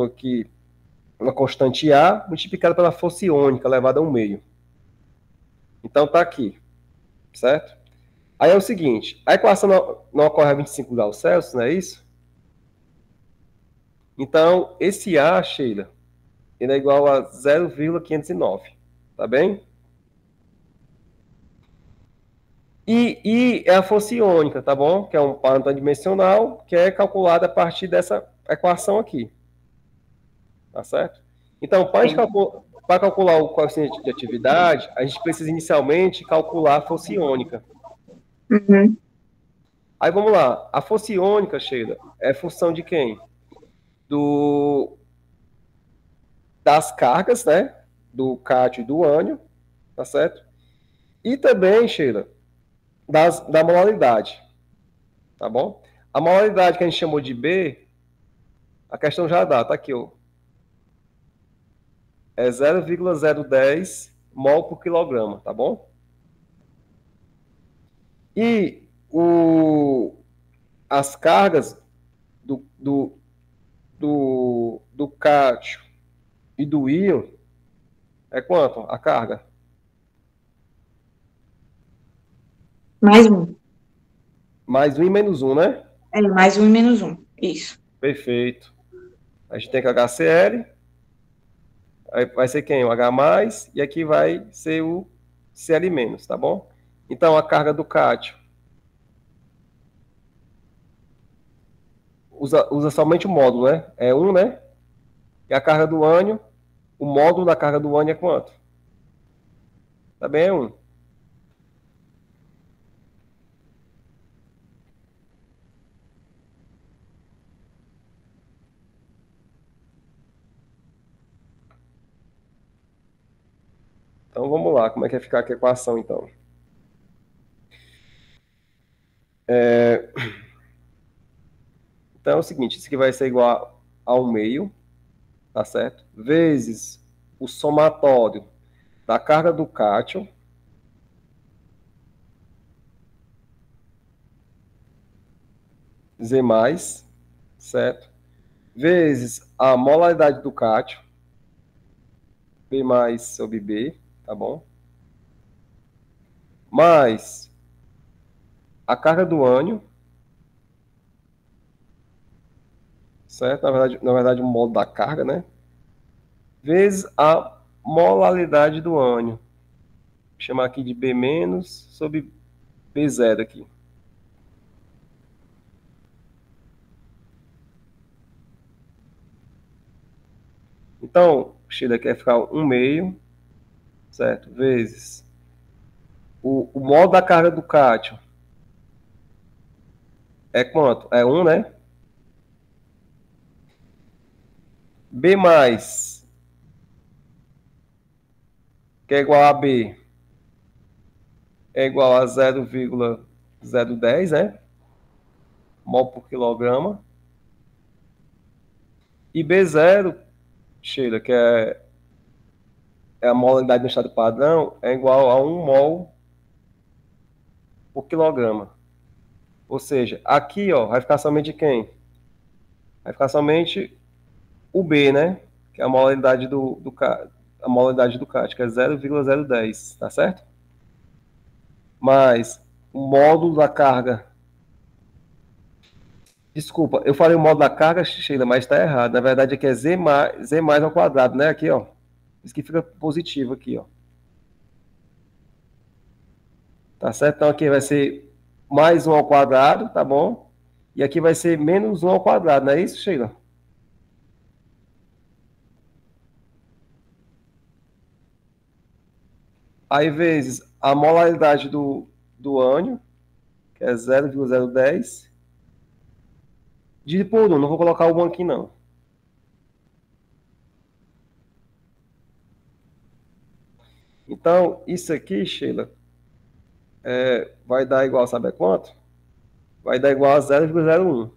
aqui, uma constante A, multiplicado pela força iônica elevada a 1/2. Então tá aqui, certo? Aí é o seguinte, a equação não ocorre a 25 graus Celsius, não é isso? Então, esse A, Sheila, ele é igual a 0,509, tá bem? E é a força iônica, tá bom? Que é um parâmetro dimensional, que é calculado a partir dessa equação aqui. Tá certo? Então, para calcular o coeficiente de atividade, a gente precisa inicialmente calcular a força iônica. Uhum. Aí vamos lá. A força iônica, Sheila, é função de quem? Das cargas, né? Do cátio e do ânion, tá certo? E também, Sheila, da molaridade, tá bom? A molaridade que a gente chamou de B, a questão já dá, tá aqui, ó. É 0,010 mol por quilograma, tá bom? E as cargas do cátio e do íon é quanto? A carga? Mais um. Mais 1 e menos 1, né? É, mais um e menos um. Isso. Perfeito. A gente tem que HCl, aí vai ser quem? O H+, e aqui vai ser o Cl-, tá bom? Então, a carga do cátio usa somente o módulo, né? É 1, né? E a carga do ânion, o módulo da carga do ânion é quanto? Também é 1. Então, vamos lá. Como é que vai ficar aqui a equação, então? Então, é o seguinte. Isso aqui vai ser igual a 1 meio, tá certo? Vezes o somatório da carga do cátio, Z+, certo? Vezes a molaridade do cátio, B mais sobre B, tá bom? Mais a carga do ânion, certo? Na verdade, o módulo da carga, né? Vezes a molaridade do ânion. Vou chamar aqui de B menos sobre B0 aqui. Então, Sheila quer ficar 1 meio, certo? Vezes o módulo da carga do cátio é quanto? É 1, né? B mais, que é igual a B, é igual a 0,010, né? Mol por quilograma. E B0, Sheila, que é a molaridade no estado padrão, é igual a 1 mol por quilograma. Ou seja, aqui ó, vai ficar somente quem? Vai ficar somente o B, né? Que é a molaridade a molaridade do CAT, que é 0,010, tá certo? Mas o módulo da carga. Desculpa, eu falei o módulo da carga, Sheila, mas está errado. Na verdade, aqui é Z mais ao quadrado, né? Aqui, ó. Isso que fica positivo aqui, ó. Tá certo? Então aqui vai ser mais 1 ao quadrado, tá bom? E aqui vai ser menos 1 ao quadrado, não é isso, Sheila? Aí vezes a molaridade do ânion, que é 0,010, divide por 1, não vou colocar o 1 aqui não. Então, isso aqui, Sheila, vai dar igual, sabe a quanto? Vai dar igual a 0,01.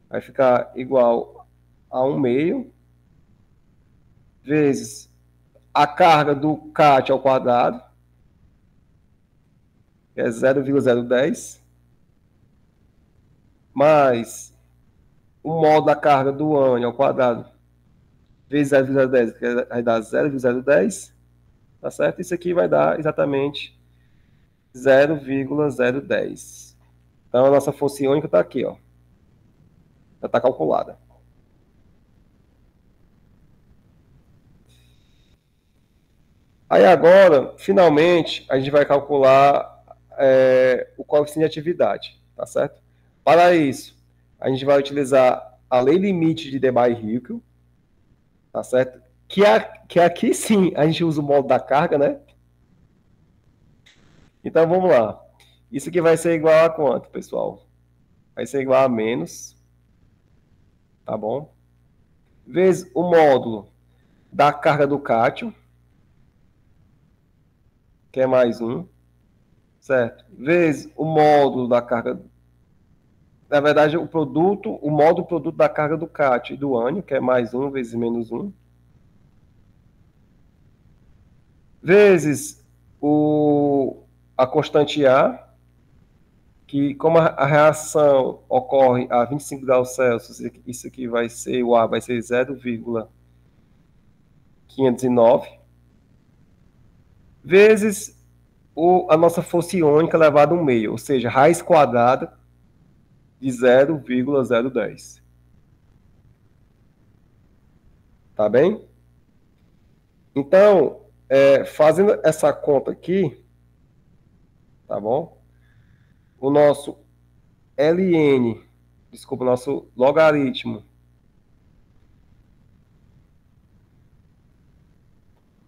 Vai ficar igual a 1 meio vezes a carga do CAT ao quadrado, que é 0,010, mais o módulo da carga do ânion ao quadrado vezes 0,010, que vai dar 0,010, tá certo? Isso aqui vai dar exatamente 0,010. Então, a nossa força iônica está aqui, ó. Já está calculada. Aí agora, finalmente, a gente vai calcular o coeficiente de atividade, tá certo? Para isso, a gente vai utilizar a lei limite de Debye-Hückel, tá certo? Que aqui sim a gente usa o módulo da carga, né? Então vamos lá. Isso aqui vai ser igual a quanto, pessoal? Vai ser igual a menos, tá bom? Vezes o módulo da carga do cátio, que é mais 1, certo? Vezes o módulo da carga. Na verdade, o módulo produto da carga do cátio e do ânion, que é mais 1 vezes menos 1. vezes a constante A, que como a reação ocorre a 25 graus Celsius, isso aqui vai ser, o A vai ser 0,509, vezes a nossa força iônica elevada ao meio, ou seja, raiz quadrada de 0,010. Tá bem? Então, fazendo essa conta aqui, tá bom? O nosso ln, desculpa, o nosso logaritmo,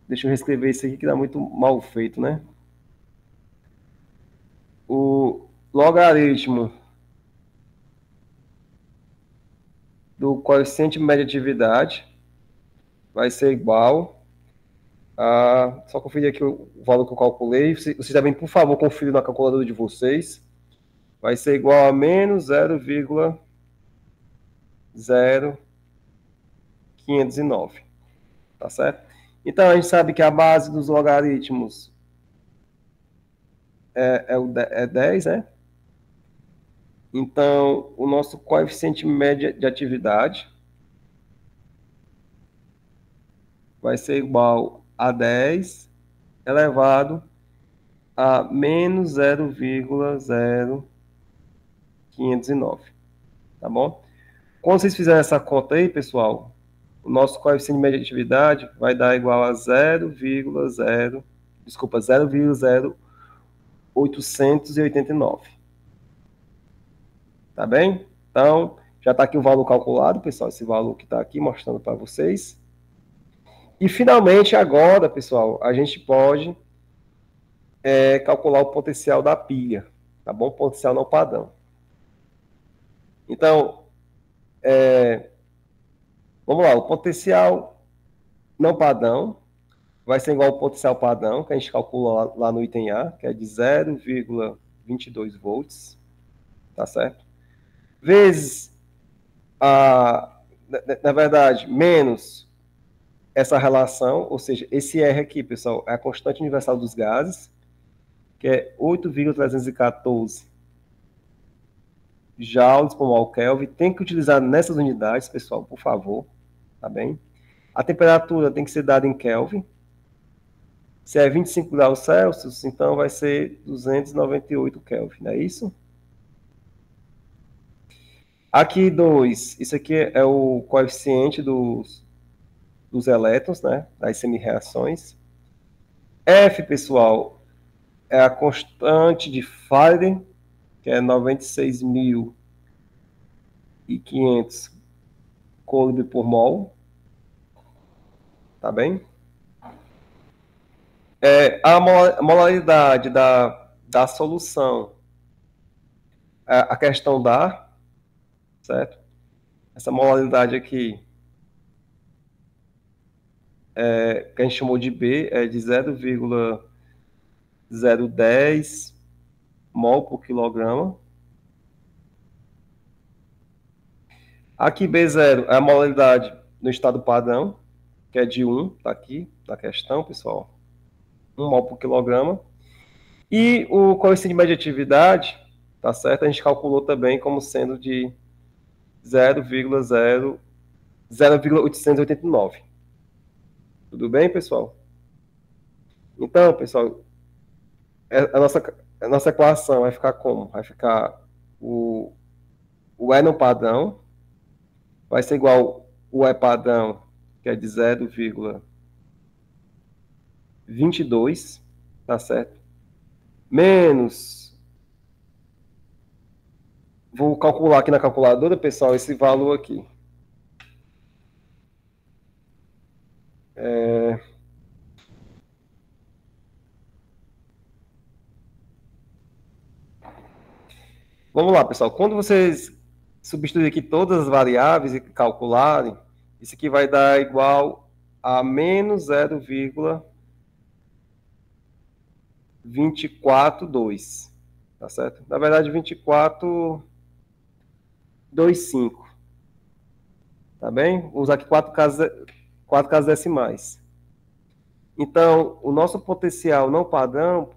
deixa eu reescrever isso aqui que dá muito mal feito, né? O logaritmo do coeficiente de mediatividade vai ser igual a... Só conferir aqui o valor que eu calculei. Vocês também, por favor, confiram na calculadora de vocês. Vai ser igual a menos 0,0509. Tá certo? Então, a gente sabe que a base dos logaritmos é 10, né? Então, o nosso coeficiente médio de atividade vai ser igual a 10 elevado a menos 0,0509. Tá bom? Quando vocês fizerem essa conta aí, pessoal, o nosso coeficiente de mediatividade vai dar igual a 0,0889. Tá bem? Então, já está aqui o valor calculado, pessoal, esse valor que está aqui mostrando para vocês. E, finalmente, agora, pessoal, a gente pode calcular o potencial da pilha, tá bom? Potencial não padrão. Então, vamos lá, o potencial não padrão vai ser igual ao potencial padrão, que a gente calcula lá no item A, que é de 0,22 volts, tá certo? Vezes, na verdade, menos essa relação, ou seja, esse R aqui, pessoal, é a constante universal dos gases, que é 8,314 joules por mol Kelvin. Tem que utilizar nessas unidades, pessoal, por favor, tá bem? A temperatura tem que ser dada em Kelvin. Se é 25 graus Celsius, então vai ser 298 Kelvin, não é isso? Aqui 2, isso aqui é o coeficiente dos elétrons, né, das semi-reações. F, pessoal, é a constante de Faraday, que é 96.500 coulomb por mol. Tá bem? A molaridade da solução, a questão da, certo? Essa molaridade aqui, que a gente chamou de B, é de 0,010 mol por quilograma. Aqui B0 é a molaridade no estado padrão, que é de 1, tá aqui na questão, pessoal. 1 mol por quilograma. E o coeficiente de mediatividade, tá certo? A gente calculou também como sendo de 0,889. Tudo bem, pessoal? Então, pessoal, a nossa equação vai ficar como? Vai ficar o E no padrão, vai ser igual o E padrão, que é de 0,22, tá certo? Menos, vou calcular aqui na calculadora, pessoal, esse valor aqui. Vamos lá, pessoal. Quando vocês substituírem aqui todas as variáveis e calcularem, isso aqui vai dar igual a menos 0,242. Tá certo? Na verdade, 24,25. Tá bem? Vou usar aqui quatro casas decimais. Então, o nosso potencial não padrão,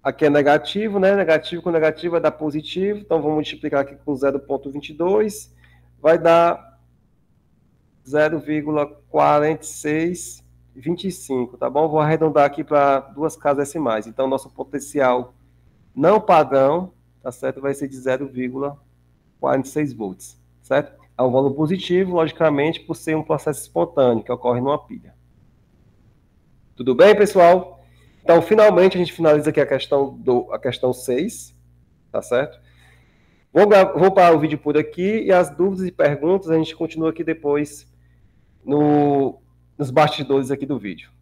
aqui é negativo, né? Negativo com negativo vai dar positivo, então vamos multiplicar aqui com 0,22, vai dar 0,4625, tá bom? Vou arredondar aqui para duas casas decimais. Então, nosso potencial não padrão, tá certo? Vai ser de 0,46 volts, certo? É um valor positivo, logicamente, por ser um processo espontâneo que ocorre numa pilha. Tudo bem, pessoal? Então, finalmente, a gente finaliza aqui a questão 6, tá certo? Vou parar o vídeo por aqui e as dúvidas e perguntas a gente continua aqui depois nos bastidores aqui do vídeo.